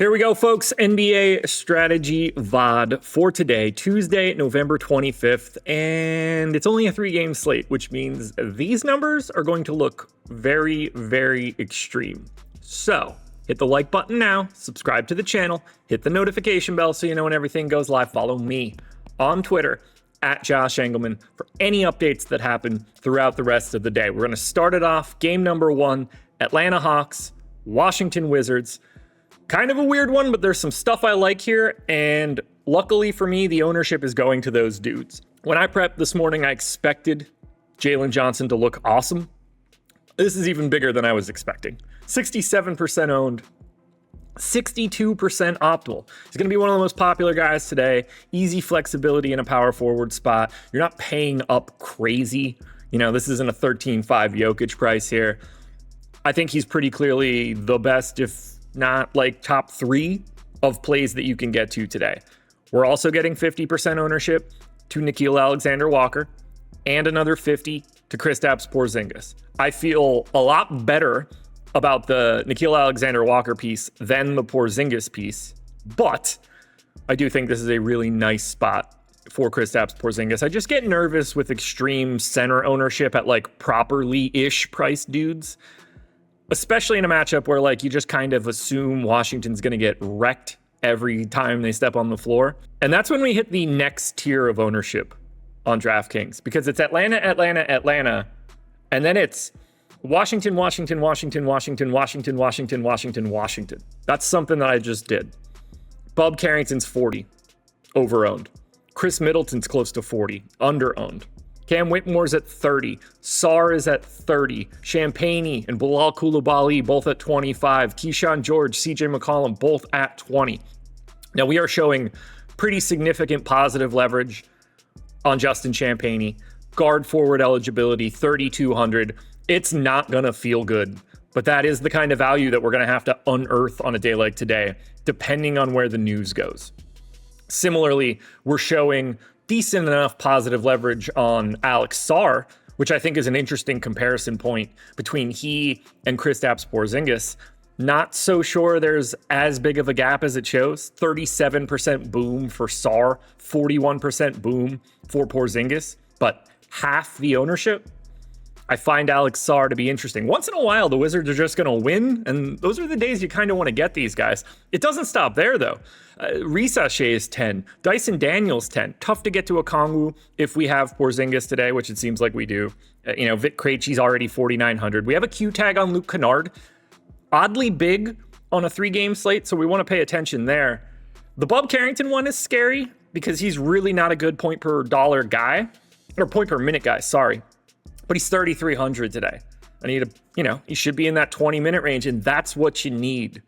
Here we go, folks. NBA strategy VOD for today, Tuesday, November 25th. And it's only a 3-game slate, which means these numbers are going to look very, very extreme. So hit the like button now, subscribe to the channel, hit the notification bell so you know when everything goes live. Follow me on Twitter at Josh Engleman for any updates that happen throughout the rest of the day. We're going to start it off. Game number 1, Atlanta Hawks, Washington Wizards. Kind of a weird one, but there's some stuff I like here, and luckily for me, the ownership is going to those dudes. When I prepped this morning, I expected Jalen Johnson to look awesome. This is even bigger than I was expecting. 67% owned, 62% optimal. He's going to be one of the most popular guys today. Easy flexibility in a power forward spot. You're not paying up crazy. You know, this isn't a 13.5 Jokic price here. I think he's pretty clearly the best, if not like top 3 of plays that you can get to today. We're also getting 50% ownership to Nickeil Alexander-Walker and another 50 to Kristaps Porzingis. I feel a lot better about the Nickeil Alexander-Walker piece than the Porzingis piece, but I do think this is a really nice spot for Kristaps Porzingis. I just get nervous with extreme center ownership at like properly-ish priced dudes, especially in a matchup where like you just kind of assume Washington's going to get wrecked every time they step on the floor. And that's when we hit the next tier of ownership on DraftKings, because it's Atlanta, and then it's Washington. That's something that I just did. Bub Carrington's 40, over-owned. Chris Middleton's close to 40, under-owned. Cam Whitmore's at 30. Sarr is at 30. Champagny and Bilal Coulibaly both at 25. Keyshawn George, CJ McCollum both at 20. Now we are showing pretty significant positive leverage on Justin Champagny. Guard forward eligibility, 3,200. It's not going to feel good, but that is the kind of value that we're going to have to unearth on a day like today, depending on where the news goes. Similarly, we're showing decent enough positive leverage on Alex Sarr, which I think is an interesting comparison point between he and Kristaps Porzingis. Not so sure there's as big of a gap as it shows. 37% boom for Sarr, 41% boom for Porzingis, but half the ownership. I find Alex Sarr to be interesting. Once in a while, the Wizards are just going to win, and those are the days you kind of want to get these guys. It doesn't stop there, though. Risa is 10. Dyson Daniels 10. Tough to get to a Okongwu if we have Porzingis today, which it seems like we do. Vic Krejci's already 4,900. We have a Q tag on Luke Kennard. Oddly big on a 3-game slate, so we want to pay attention there. The Bub Carrington one is scary because he's really not a good point per dollar guy, or point per minute guy, sorry. But he's 3,300 today. I need he should be in that 20-minute range, and that's what you need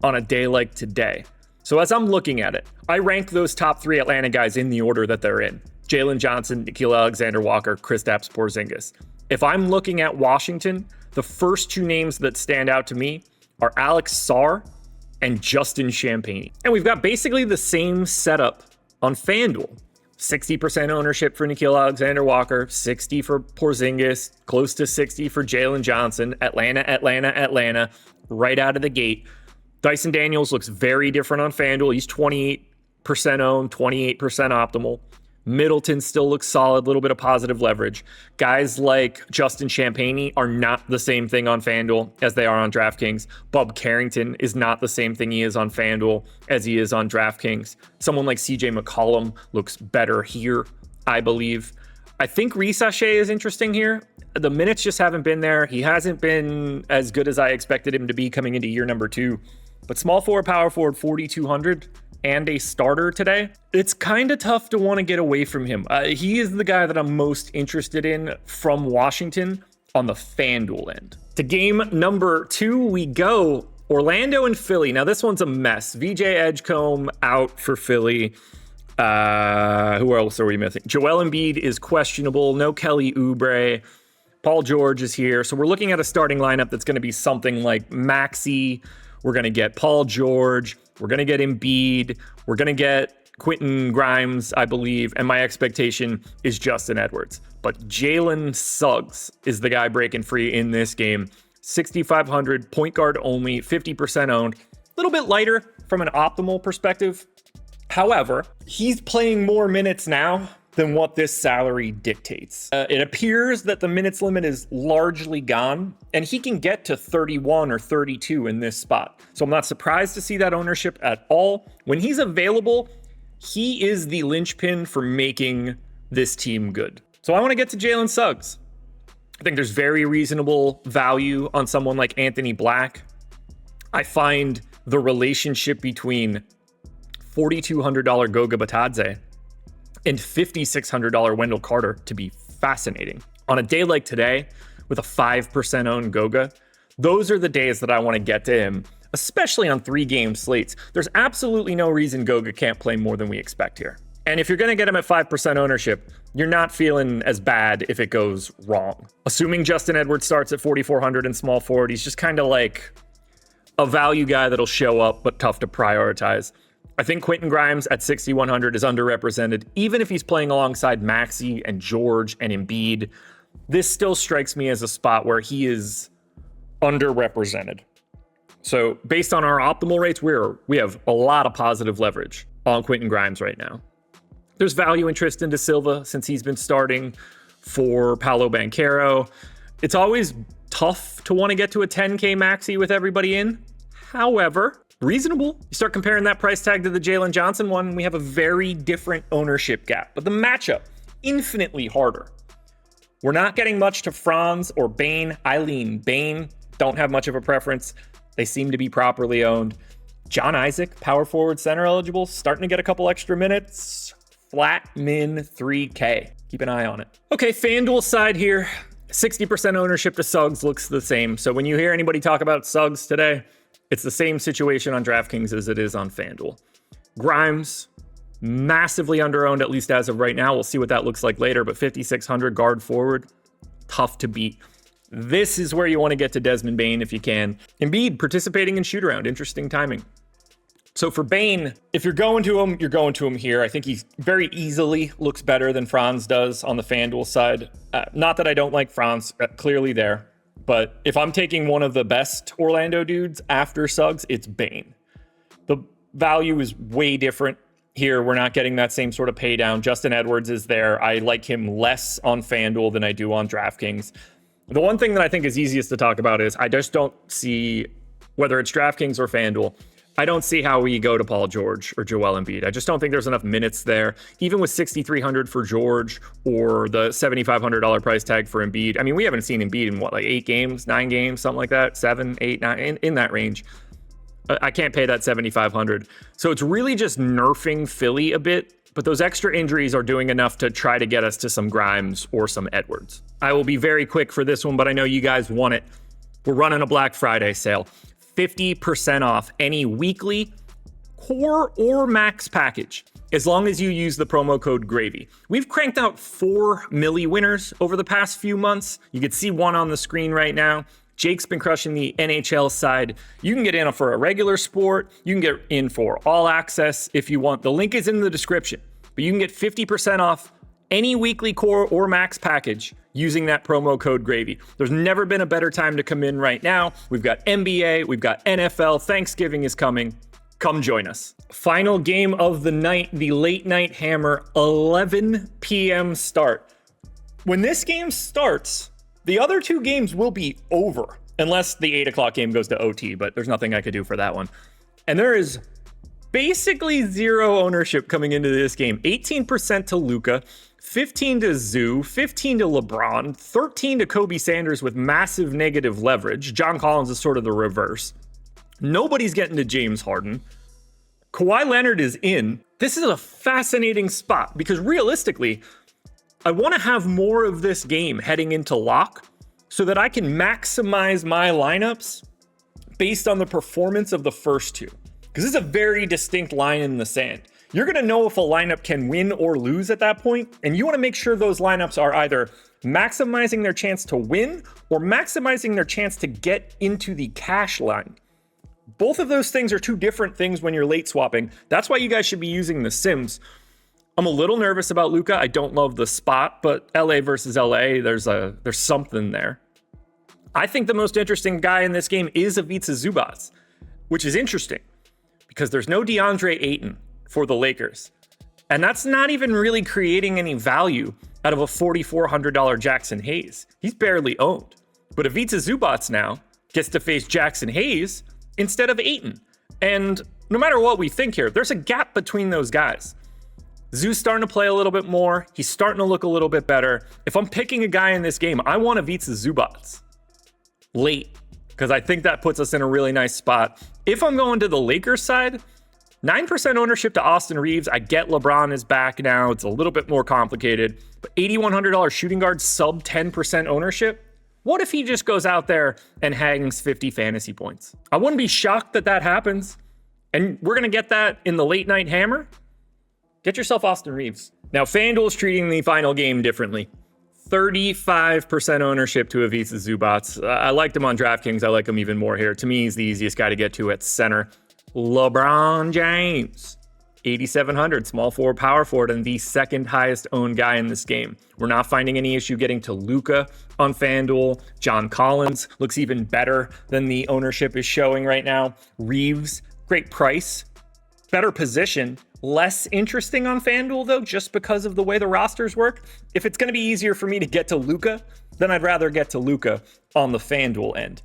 on a day like today. So as I'm looking at it, I rank those top 3 Atlanta guys in the order that they're in. Jalen Johnson, Nickeil Alexander-Walker, Kristaps Porzingis. If I'm looking at Washington, the first 2 names that stand out to me are Alex Sarr and Justin Champagny. And we've got basically the same setup on FanDuel. 60% ownership for Nickeil Alexander-Walker, 60 for Porzingis, close to 60 for Jalen Johnson. Atlanta, right out of the gate. Dyson Daniels looks very different on FanDuel. He's 28% owned, 28% optimal. Middleton still looks solid, a little bit of positive leverage. Guys like Justin Champagny are not the same thing on FanDuel as they are on DraftKings. Bub Carrington is not the same thing he is on FanDuel as he is on DraftKings. Someone like CJ McCollum looks better here, I believe. I think Risa is interesting here. The minutes just haven't been there. He hasn't been as good as I expected him to be coming into year number 2. But small forward, power forward, 4,200. And a starter today, it's kind of tough to want to get away from him. He is the guy that I'm most interested in from Washington on the FanDuel end. To game number 2 we go. Orlando and Philly. Now this one's a mess. VJ Edgecombe out for Philly. Who else are we missing? Joel Embiid is questionable. No Kelly Oubre. Paul George is here. So we're looking at a starting lineup that's going to be something like Maxey. We're going to get Paul George. We're going to get Embiid. We're going to get Quentin Grimes, I believe. And my expectation is Justin Edwards. But Jalen Suggs is the guy breaking free in this game. 6,500, point guard only, 50% owned. A little bit lighter, from an optimal perspective. However, he's playing more minutes now than what this salary dictates. It appears that the minutes limit is largely gone, and he can get to 31 or 32 in this spot. So I'm not surprised to see that ownership at all. When he's available, he is the linchpin for making this team good. So I want to get to Jalen Suggs. I think there's very reasonable value on someone like Anthony Black. I find the relationship between $4,200 Goga Batadze and $5,600 Wendell Carter to be fascinating. On a day like today, with a 5% owned Goga, those are the days that I want to get to him, especially on 3-game slates. There's absolutely no reason Goga can't play more than we expect here. And if you're going to get him at 5% ownership, you're not feeling as bad if it goes wrong. Assuming Justin Edwards starts at 4,400 in small forward, he's just kind of like a value guy that'll show up, but tough to prioritize. I think Quentin Grimes at 6,100 is underrepresented, even if he's playing alongside Maxey and George and Embiid. This still strikes me as a spot where he is underrepresented. So based on our optimal rates, we have a lot of positive leverage on Quentin Grimes right now. There's value in Tristan da Silva since he's been starting for Paolo Banchero. It's always tough to want to get to a 10K maxi with everybody in. However, reasonable. You start comparing that price tag to the Jalen Johnson one, we have a very different ownership gap. But the matchup, infinitely harder. We're not getting much to Franz or Bane. I lean Bane. Don't have much of a preference. They seem to be properly owned. John Isaac, power forward, center eligible, starting to get a couple extra minutes. Flat min 3K. Keep an eye on it. Okay, FanDuel side here. 60% ownership to Suggs looks the same. So when you hear anybody talk about Suggs today, it's the same situation on DraftKings as it is on FanDuel. Grimes, massively underowned, at least as of right now. We'll see what that looks like later, but 5,600 guard forward, tough to beat. This is where you want to get to Desmond Bane if you can. Embiid participating in shoot around, interesting timing. So for Bane, if you're going to him, you're going to him here. I think he very easily looks better than Franz does on the FanDuel side. Not that I don't like Franz, clearly there. But if I'm taking one of the best Orlando dudes after Suggs, it's Bane. The value is way different here. We're not getting that same sort of pay down. Justin Edwards is there. I like him less on FanDuel than I do on DraftKings. The one thing that I think is easiest to talk about is I just don't see, whether it's DraftKings or FanDuel, I don't see how we go to Paul George or Joel Embiid. I just don't think there's enough minutes there. Even with 6,300 for George or the $7,500 price tag for Embiid. I mean, we haven't seen Embiid in what, like 8 games, 9 games, something like that, 7, 8, 9, in that range. I can't pay that 7,500. So it's really just nerfing Philly a bit, but those extra injuries are doing enough to try to get us to some Grimes or some Edwards. I will be very quick for this one, but I know you guys want it. We're running a Black Friday sale. 50% off any weekly core or max package, as long as you use the promo code GRAVY. We've cranked out 4 milli winners over the past few months. You can see one on the screen right now. Jake's been crushing the NHL side. You can get in for a regular sport. You can get in for all access if you want. The link is in the description, but you can get 50% off any weekly core or max package using that promo code GRAVY. There's never been a better time to come in right now. We've got NBA, we've got NFL, Thanksgiving is coming. Come join us. Final game of the night, the late night hammer, 11 p.m. start. When this game starts, the other 2 games will be over, unless the 8 o'clock game goes to OT, but there's nothing I could do for that one. And there is basically zero ownership coming into this game. 18% to Luka, 15 to Zoo, 15 to LeBron, 13 to Kobe Sanders with massive negative leverage. John Collins is sort of the reverse. Nobody's getting to James Harden. Kawhi Leonard is in. This is a fascinating spot because realistically, I want to have more of this game heading into lock so that I can maximize my lineups based on the performance of the first 2. Because this is a very distinct line in the sand. You're going to know if a lineup can win or lose at that point, and you want to make sure those lineups are either maximizing their chance to win or maximizing their chance to get into the cash line. Both of those things are 2 different things when you're late swapping. That's why you guys should be using the Sims. I'm a little nervous about Luka. I don't love the spot, but LA versus LA, there's something there. I think the most interesting guy in this game is Ivica Zubac, which is interesting because there's no DeAndre Ayton for the Lakers. And that's not even really creating any value out of a $4,400 Jackson Hayes. He's barely owned. But Ivica Zubac now gets to face Jackson Hayes instead of Ayton. And no matter what we think here, there's a gap between those guys. Zoo's starting to play a little bit more. He's starting to look a little bit better. If I'm picking a guy in this game, I want Ivica Zubac late, because I think that puts us in a really nice spot. If I'm going to the Lakers side, 9% ownership to Austin Reeves. I get LeBron is back now. It's a little bit more complicated. But $8,100 shooting guard, sub 10% ownership. What if he just goes out there and hangs 50 fantasy points? I wouldn't be shocked that that happens. And we're going to get that in the late night hammer. Get yourself Austin Reeves. Now, FanDuel is treating the final game differently. 35% ownership to Ivica Zubac. I liked him on DraftKings. I like him even more here. To me, he's the easiest guy to get to at center. LeBron James, 8,700, small forward, power forward, and the second highest owned guy in this game. We're not finding any issue getting to Luka on FanDuel. John Collins looks even better than the ownership is showing right now. Reeves, great price, better position. Less interesting on FanDuel, though, just because of the way the rosters work. If it's going to be easier for me to get to Luka, then I'd rather get to Luka on the FanDuel end.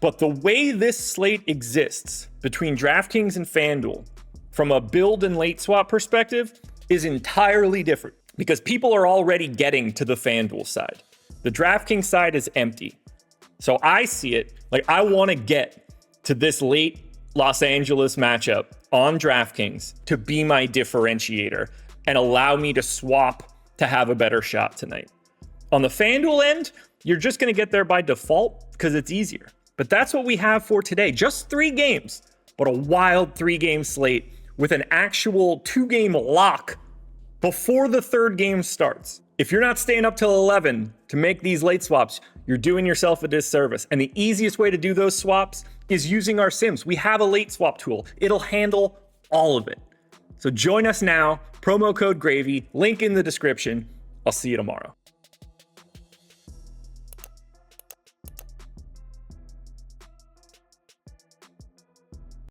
But the way this slate exists between DraftKings and FanDuel, from a build and late swap perspective, is entirely different because people are already getting to the FanDuel side. The DraftKings side is empty. So I see it like I want to get to this late Los Angeles matchup on DraftKings to be my differentiator and allow me to swap to have a better shot tonight. On the FanDuel end, you're just going to get there by default because it's easier. But that's what we have for today. Just 3 games, but a wild 3-game slate with an actual 2-game lock before the 3rd game starts. If you're not staying up till 11 to make these late swaps, you're doing yourself a disservice. And the easiest way to do those swaps is using our sims. We have a late swap tool. It'll handle all of it. So join us now, promo code GRAVY, link in the description. I'll see you tomorrow.